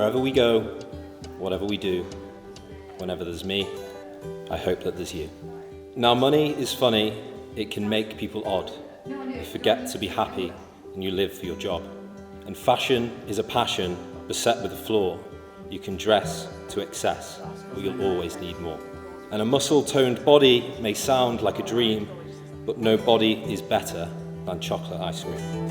Wherever we go, whatever we do, whenever there's me, I hope that there's you. Now, money is funny, it can make people odd. You forget to be happy and you live for your job. And fashion is a passion beset with a flaw. You can dress to excess, but you'll always need more. And a muscle-toned body may sound like a dream, but no body is better than chocolate ice cream.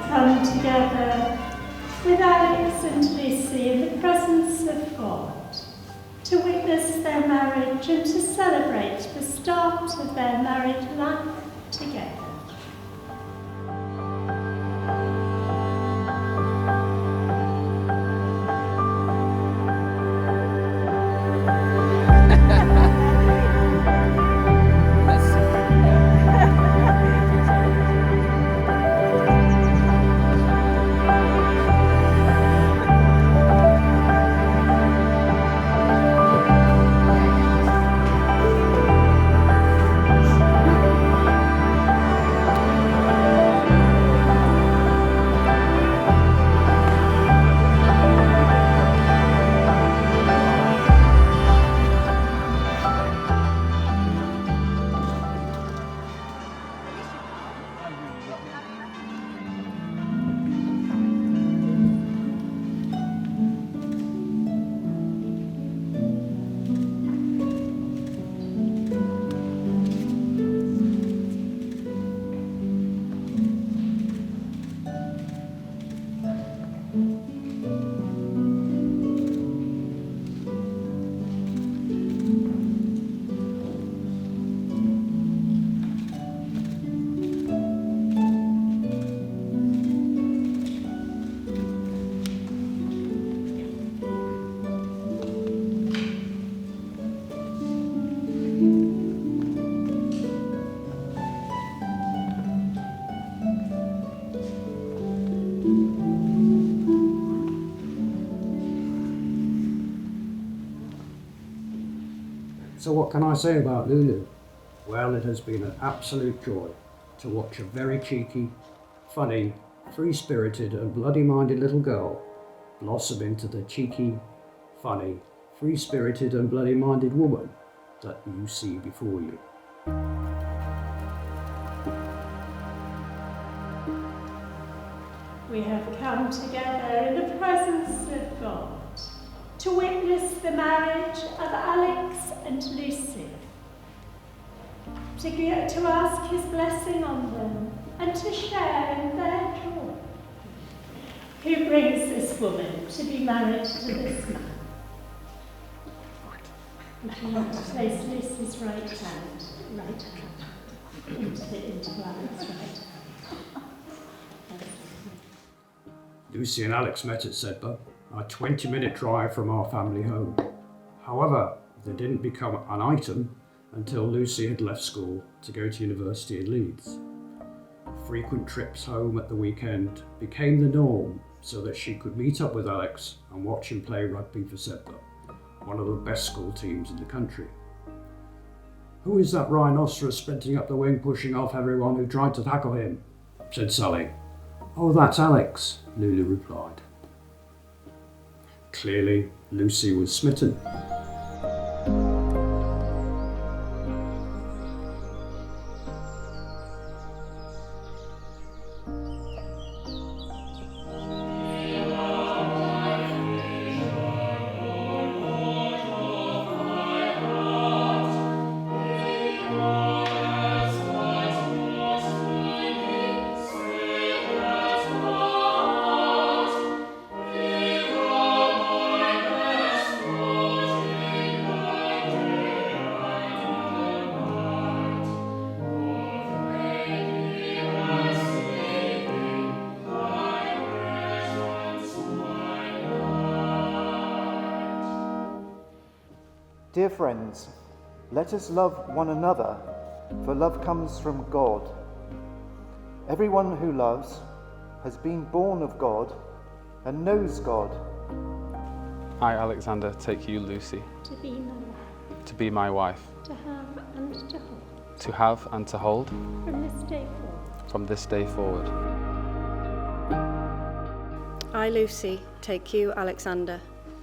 Come together with Alex and Lucy in the presence of God to witness their marriage and to celebrate the start of their married life together. So what can I say about Lulu? Well, it has been an absolute joy to watch a very cheeky, funny, free-spirited and bloody-minded little girl blossom into the cheeky, funny, free-spirited and bloody-minded woman that you see before you. We have come together in the presence of God to witness the marriage of Alex and Lucy, to ask his blessing on them and to share in their joy. Who brings this woman to be married to this man? If you want to place Lucy's right hand into Alex, right. Lucy and Alex met at Sedbergh, a 20-minute drive from our family home. However, they didn't become an item until Lucy had left school to go to university in Leeds. Frequent trips home at the weekend became the norm so that she could meet up with Alex and watch him play rugby for Sedbergh, one of the best school teams in the country. "Who is that rhinoceros sprinting up the wing pushing off everyone who tried to tackle him?" said Sally. "Oh, that's Alex," Lulu replied. Clearly, Lucy was smitten. Dear friends, let us love one another, for love comes from God. Everyone who loves has been born of God and knows God. I, Alexander, take you, Lucy, to be my wife, to be my wife, to have and to hold, to have and to hold from this day forward. from this day forward. I, Lucy, take you, Alexander,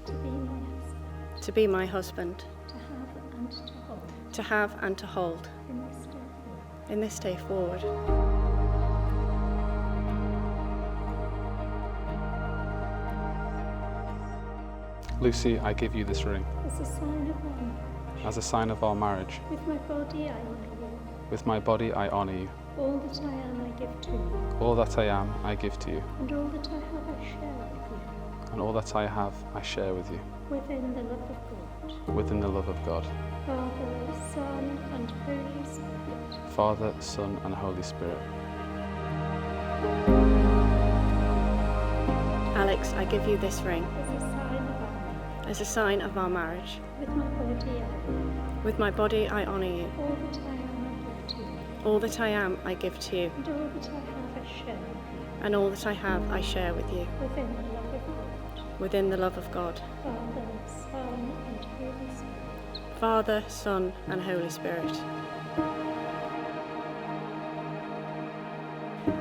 To be my husband, to be my husband, to have and to hold, to have and to hold from this day forward. in this day forward. Lucy, I give you this ring As a sign of honor, as a sign of our marriage. with my body I honor you. With my body, I honour you. All that I am I give to you, All that I am, I give to you, and all that I have I share with you, and all that I have, I share with you, within the love of God. within the love of God. Father, Son, and Holy Spirit. Father, Son, and Holy Spirit. Alex, I give you this ring As a sign of honor, as a sign of our marriage. with my body I honor you. With my body, I honour you. All that I am I give to you, All that I am, I give to you, and all that I have I share with you, and all that I have, I share with you, within the love of God. within the love of God. Father, Son, and Holy Spirit. Father, Son, and Holy Spirit.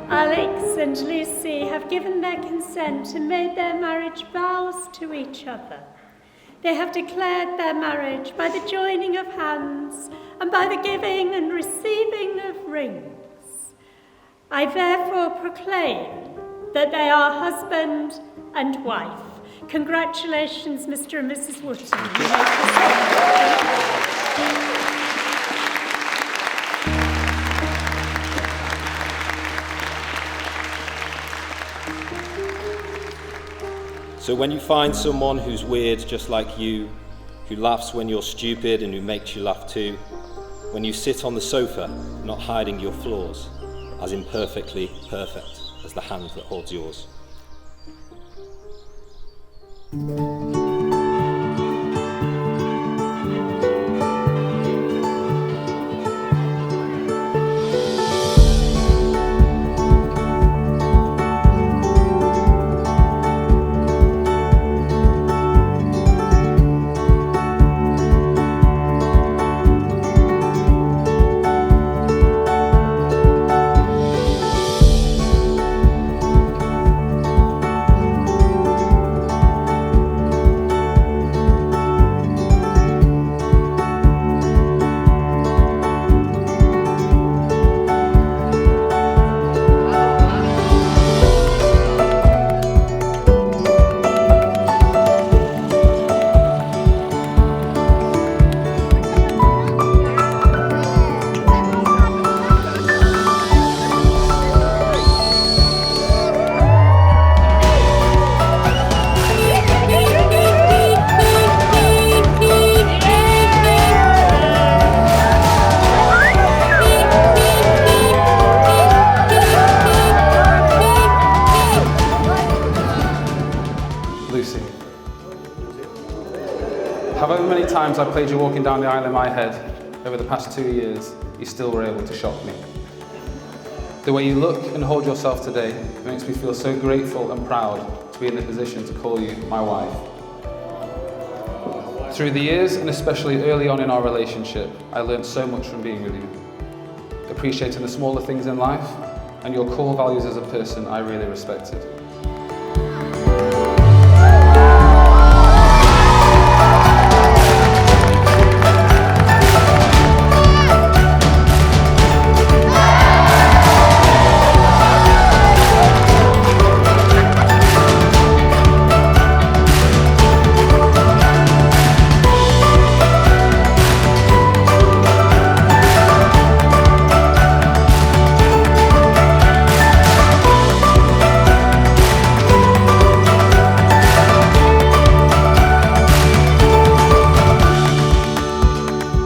Alex and Lucy have given their consent and made their marriage vows to each other. They have declared their marriage by the joining of hands and by the giving and receiving of rings. I therefore proclaim that they are husband and wife. Congratulations, Mr. and Mrs. Wootton. You may proceed. So when you find someone who's weird just like you, who laughs when you're stupid and who makes you laugh too, when you sit on the sofa, not hiding your flaws, as imperfectly perfect as the hand that holds yours. Lucy, however many times I played you walking down the aisle in my head over the past 2 years, you still were able to shock me. The way you look and hold yourself today makes me feel so grateful and proud to be in the position to call you my wife. Through the years, and especially early on in our relationship, I learned so much from being with you. Appreciating the smaller things in life, and your core values as a person I really respected.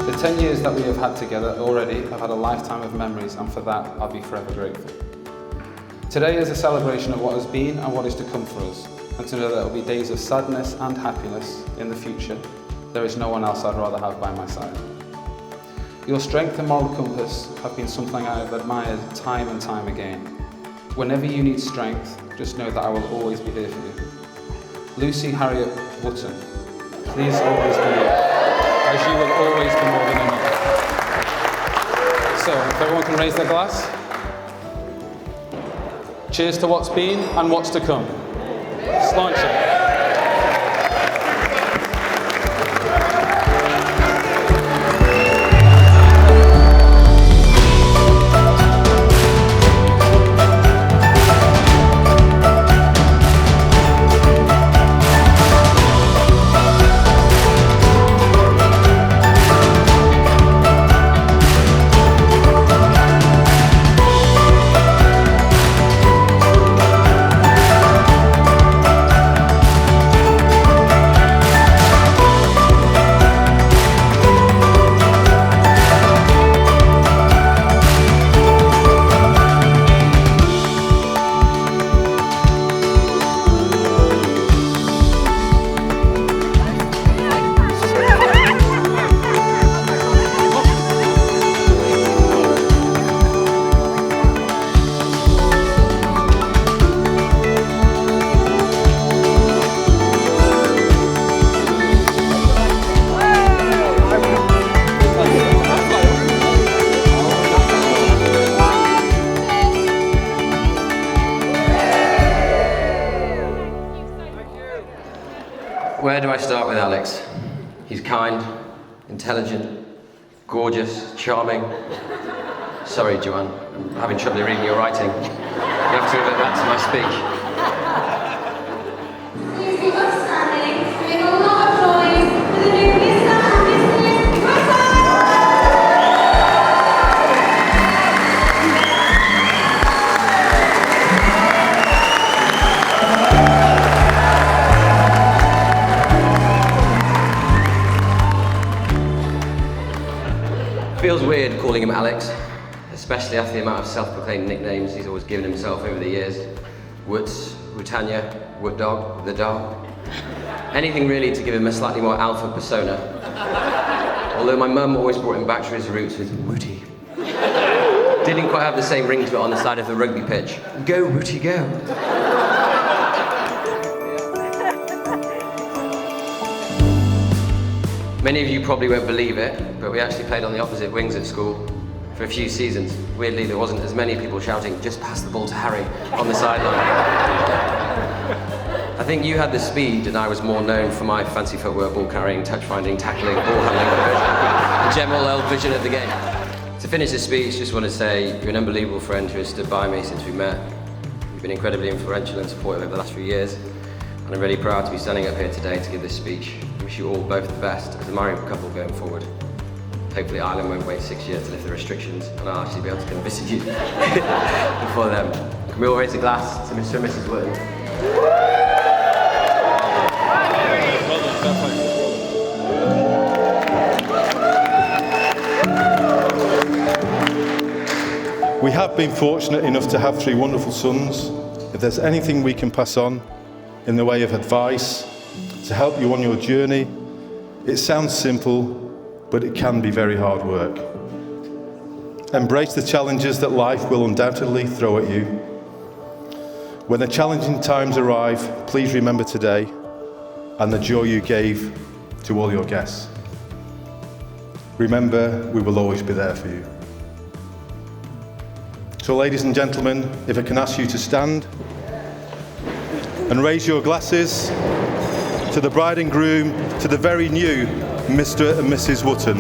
The 10 years that we have had together already have had a lifetime of memories, and for that I'll be forever grateful. Today is a celebration of what has been and what is to come for us, and to know that there will be days of sadness and happiness in the future. there is no one else I'd rather have by my side. Your strength and moral compass have been something I have admired time and time again. Whenever you need strength, just know that I will always be here for you. Lucy Harriet Wootton, please always be here, as you will always be more than enough. So, if everyone can raise their glass. Cheers to what's been and what's to come. Sláinte. Where do I start with Alex? He's kind, intelligent, gorgeous, charming. Sorry, Joanne, I'm having trouble reading your writing. You have to revert back to my speech. Please keep us standing, giving a lot of noise for the new Mr. and Mrs. Wootton. Feels weird calling him Alex, especially after the amount of self-proclaimed nicknames he's always given himself over the years. Woots, Wootanya, Woot Dog, the dog. Anything really to give him a slightly more alpha persona. Although my mum always brought him back to his roots with Wooty. Didn't quite have the same ring to it on the side of the rugby pitch. Go, Wooty, go. Many of you probably won't believe it, but we actually played on the opposite wings at school for a few seasons. Weirdly, there wasn't as many people shouting, "Just pass the ball to Harry," on the sideline. I think you had the speed, and I was more known for my fancy footwork, ball carrying, touch finding, tackling, ball handling, the general vision of the game. To finish this speech, just want to say you're an unbelievable friend who has stood by me since we met. You've been incredibly influential and supportive over the last few years, and I'm really proud to be standing up here today to give this speech. I wish you all both the best as a married couple going forward. Hopefully Ireland won't wait 6 years to lift the restrictions, and I'll actually be able to come visit you before then. Can we all raise a glass to Mr. and Mrs. Wootton? We have been fortunate enough to have 3 wonderful sons. If there's anything we can pass on in the way of advice to help you on your journey, it sounds simple, but it can be very hard work. Embrace the challenges that life will undoubtedly throw at you. When the challenging times arrive, please remember today and the joy you gave to all your guests. Remember, we will always be there for you. So, ladies and gentlemen, if I can ask you to stand and raise your glasses to the bride and groom, to the very new Mr. and Mrs. Wootton.